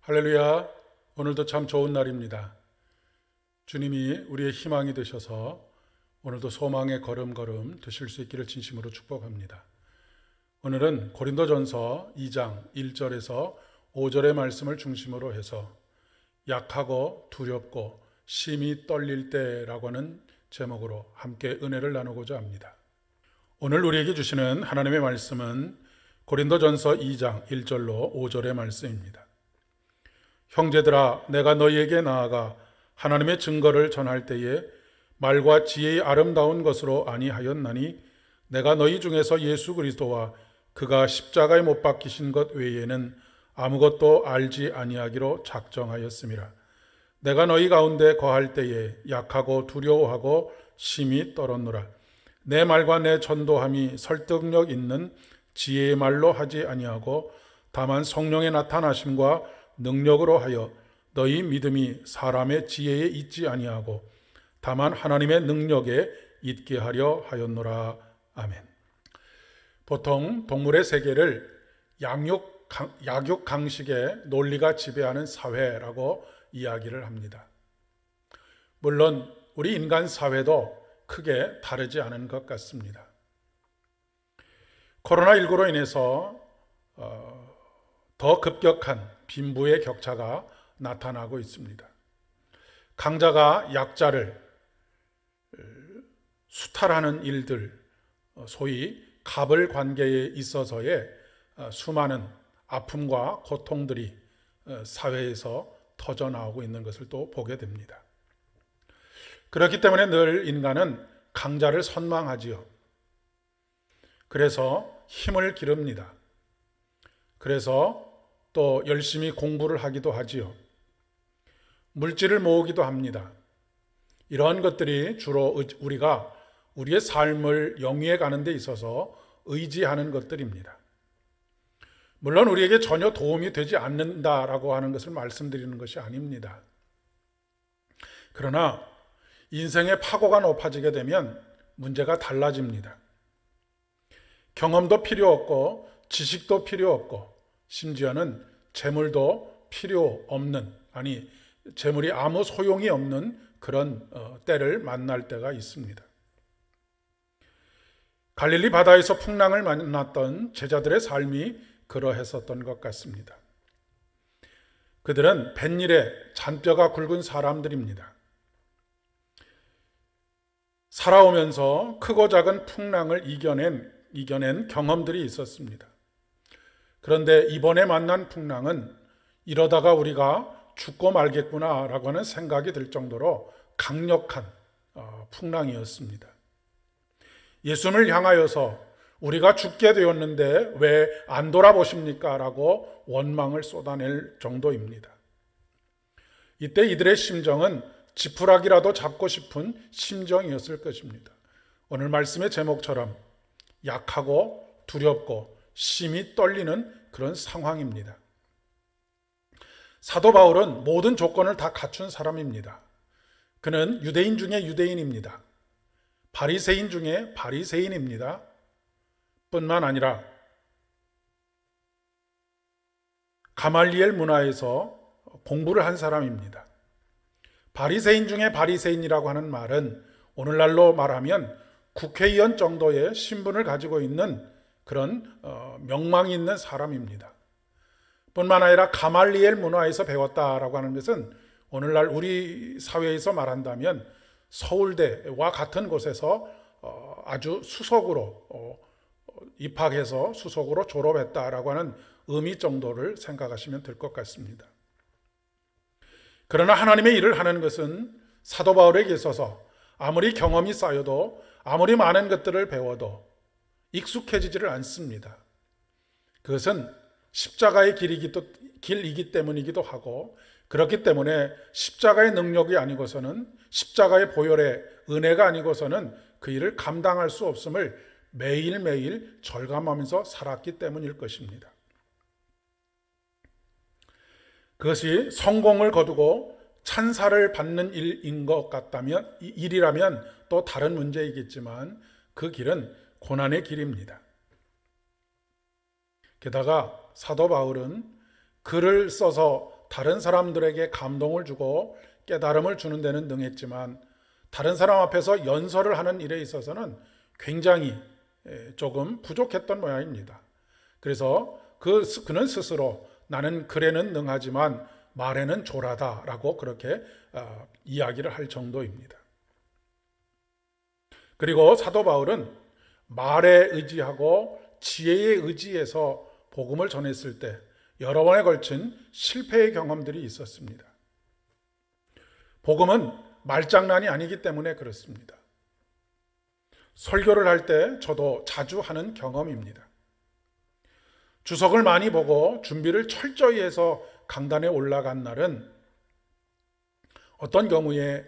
할렐루야. 오늘도 참 좋은 날입니다. 주님이 우리의 희망이 되셔서 오늘도 소망의 걸음걸음 되실 수 있기를 진심으로 축복합니다. 오늘은 고린도전서 2장 1절에서 5절의 말씀을 중심으로 해서 약하고 두렵고 심히 떨릴 때라고 하는 제목으로 함께 은혜를 나누고자 합니다. 오늘 우리에게 주시는 하나님의 말씀은 고린도전서 2장 1절로 5절의 말씀입니다. 형제들아, 내가 너희에게 나아가 하나님의 증거를 전할 때에 말과 지혜의 아름다운 것으로 아니하였나니 내가 너희 중에서 예수 그리스도와 그가 십자가에 못 박히신 것 외에는 아무것도 알지 아니하기로 작정하였음이라. 내가 너희 가운데 거할 때에 약하고 두려워하고 심히 떨었노라. 내 말과 내 전도함이 설득력 있는 지혜의 말로 하지 아니하고 다만 성령의 나타나심과 능력으로 하여 너희 믿음이 사람의 지혜에 있지 아니하고 다만 하나님의 능력에 있게 하려 하였노라. 아멘. 보통 동물의 세계를 약육강식의 논리가 지배하는 사회라고 이야기를 합니다. 물론 우리 인간 사회도 크게 다르지 않은 것 같습니다. 코로나19로 인해서 더 급격한 빈부의 격차가 나타나고 있습니다. 강자가 약자를 수탈하는 일들, 소위 갑을 관계에 있어서의 수많은 아픔과 고통들이 사회에서 터져나오고 있는 것을 또 보게 됩니다. 그렇기 때문에 늘 인간은 강자를 선망하지요. 그래서 힘을 기릅니다. 그래서 또 열심히 공부를 하기도 하지요. 물질을 모으기도 합니다. 이러한 것들이 주로 우리가 우리의 삶을 영위해 가는 데 있어서 의지하는 것들입니다. 물론 우리에게 전혀 도움이 되지 않는다라고 하는 것을 말씀드리는 것이 아닙니다. 그러나 인생의 파고가 높아지게 되면 문제가 달라집니다. 경험도 필요 없고 지식도 필요 없고 심지어는 재물도 필요 없는, 재물이 아무 소용이 없는 그런 때를 만날 때가 있습니다. 갈릴리 바다에서 풍랑을 만났던 제자들의 삶이 그러했었던 것 같습니다. 그들은 뱃일에 잔뼈가 굵은 사람들입니다. 살아오면서 크고 작은 풍랑을 이겨낸 경험들이 있었습니다. 그런데 이번에 만난 풍랑은 이러다가 우리가 죽고 말겠구나라고 하는 생각이 들 정도로 강력한 풍랑이었습니다. 예수님을 향하여서 우리가 죽게 되었는데 왜 안 돌아보십니까? 라고 원망을 쏟아낼 정도입니다. 이때 이들의 심정은 지푸라기라도 잡고 싶은 심정이었을 것입니다. 오늘 말씀의 제목처럼 약하고 두렵고 심히 떨리는 그런 상황입니다. 사도 바울은 모든 조건을 다 갖춘 사람입니다. 그는 유대인 중에 유대인입니다. 바리새인 중에 바리새인입니다. 뿐만 아니라 가말리엘 문화에서 공부를 한 사람입니다. 바리새인 중에 바리새인이라고 하는 말은 오늘날로 말하면 국회의원 정도의 신분을 가지고 있는 그런 명망이 있는 사람입니다. 뿐만 아니라 가말리엘 문화에서 배웠다라고 하는 것은 오늘날 우리 사회에서 말한다면 서울대와 같은 곳에서 아주 수석으로 입학해서 수석으로 졸업했다라고 하는 의미 정도를 생각하시면 될 것 같습니다. 그러나 하나님의 일을 하는 것은 사도 바울에게 있어서 아무리 경험이 쌓여도 아무리 많은 것들을 배워도 익숙해지지를 않습니다. 그것은 십자가의 길이기 때문이기도 하고 그렇기 때문에 십자가의 능력이 아니고서는 십자가의 보혈의 은혜가 아니고서는 그 일을 감당할 수 없음을 매일매일 절감하면서 살았기 때문일 것입니다. 그것이 성공을 거두고 찬사를 받는 일이라면 또 다른 문제이겠지만 그 길은 고난의 길입니다. 게다가 사도 바울은 글을 써서 다른 사람들에게 감동을 주고 깨달음을 주는 데는 능했지만 다른 사람 앞에서 연설을 하는 일에 있어서는 굉장히 조금 부족했던 모양입니다. 그래서 그는 스스로 나는 글에는 능하지만 말에는 조라다라고 그렇게 이야기를 할 정도입니다. 그리고 사도 바울은 말에 의지하고 지혜에 의지해서 복음을 전했을 때 여러 번에 걸친 실패의 경험들이 있었습니다. 복음은 말장난이 아니기 때문에 그렇습니다. 설교를 할 때 저도 자주 하는 경험입니다. 주석을 많이 보고 준비를 철저히 해서 강단에 올라간 날은 어떤 경우에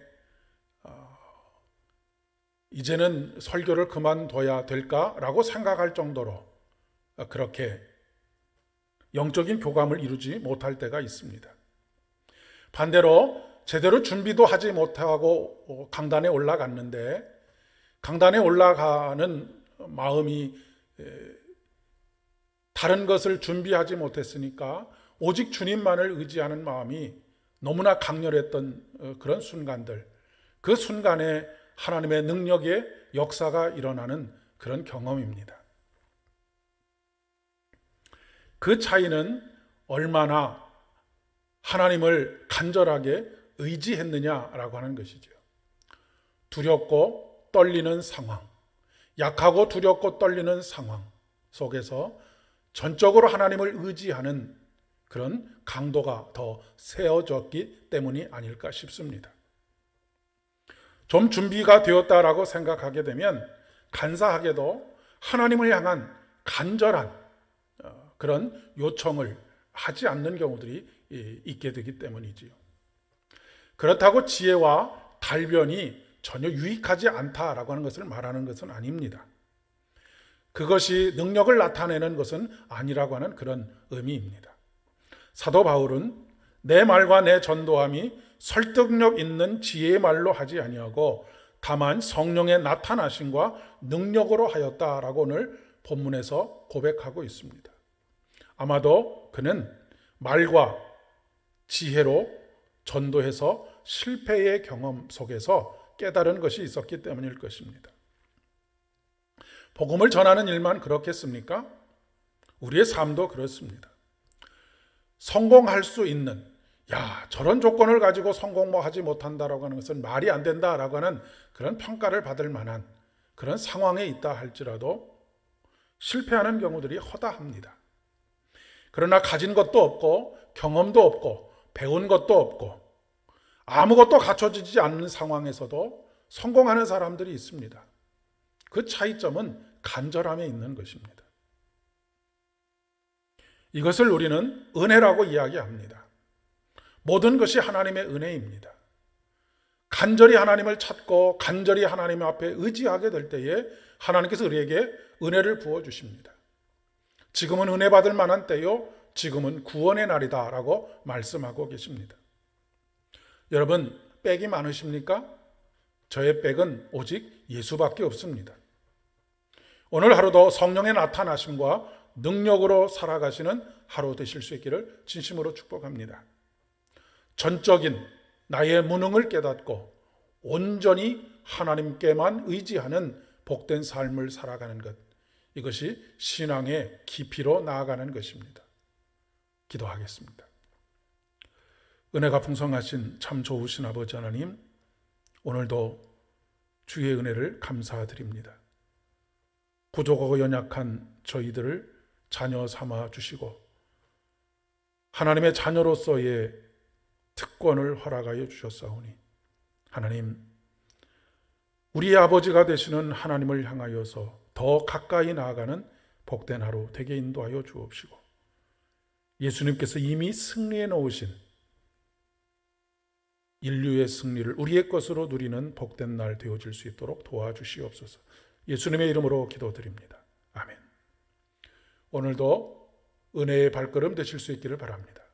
이제는 설교를 그만둬야 될까라고 생각할 정도로 그렇게 영적인 교감을 이루지 못할 때가 있습니다. 반대로 제대로 준비도 하지 못하고 강단에 올라갔는데 강단에 올라가는 마음이 다른 것을 준비하지 못했으니까 오직 주님만을 의지하는 마음이 너무나 강렬했던 그런 순간들, 그 순간에 하나님의 능력의 역사가 일어나는 그런 경험입니다. 그 차이는 얼마나 하나님을 간절하게 의지했느냐라고 하는 것이죠. 두렵고 떨리는 상황, 약하고 두렵고 떨리는 상황 속에서 전적으로 하나님을 의지하는 그런 강도가 더 세워졌기 때문이 아닐까 싶습니다. 좀 준비가 되었다라고 생각하게 되면 간사하게도 하나님을 향한 간절한 그런 요청을 하지 않는 경우들이 있게 되기 때문이지요. 그렇다고 지혜와 달변이 전혀 유익하지 않다라고 하는 것을 말하는 것은 아닙니다. 그것이 능력을 나타내는 것은 아니라고 하는 그런 의미입니다. 사도 바울은 내 말과 내 전도함이 설득력 있는 지혜의 말로 하지 아니하고 다만 성령의 나타나심과 능력으로 하였다라고 오늘 본문에서 고백하고 있습니다. 아마도 그는 말과 지혜로 전도해서 실패의 경험 속에서 깨달은 것이 있었기 때문일 것입니다. 복음을 전하는 일만 그렇겠습니까? 우리의 삶도 그렇습니다. 성공할 수 있는, 저런 조건을 가지고 성공 하지 못한다라고 하는 것은 말이 안 된다라고 하는 그런 평가를 받을 만한 그런 상황에 있다 할지라도 실패하는 경우들이 허다합니다. 그러나 가진 것도 없고 경험도 없고 배운 것도 없고 아무것도 갖춰지지 않는 상황에서도 성공하는 사람들이 있습니다. 그 차이점은 간절함에 있는 것입니다. 이것을 우리는 은혜라고 이야기합니다. 모든 것이 하나님의 은혜입니다. 간절히 하나님을 찾고 간절히 하나님 앞에 의지하게 될 때에 하나님께서 우리에게 은혜를 부어주십니다. 지금은 은혜 받을 만한 때요, 지금은 구원의 날이다 라고 말씀하고 계십니다. 여러분, 백이 많으십니까? 저의 백은 오직 예수밖에 없습니다. 오늘 하루도 성령의 나타나심과 능력으로 살아가시는 하루 되실 수 있기를 진심으로 축복합니다. 전적인 나의 무능을 깨닫고 온전히 하나님께만 의지하는 복된 삶을 살아가는 것, 이것이 신앙의 깊이로 나아가는 것입니다. 기도하겠습니다. 은혜가 풍성하신 참 좋으신 아버지 하나님, 오늘도 주의 은혜를 감사드립니다. 부족하고 연약한 저희들을 자녀 삼아 주시고 하나님의 자녀로서의 특권을 허락하여 주셨사오니 하나님, 우리의 아버지가 되시는 하나님을 향하여서 더 가까이 나아가는 복된 하루 되게 인도하여 주옵시고 예수님께서 이미 승리해 놓으신 인류의 승리를 우리의 것으로 누리는 복된 날 되어질 수 있도록 도와주시옵소서. 예수님의 이름으로 기도드립니다. 아멘. 오늘도 은혜의 발걸음 되실 수 있기를 바랍니다.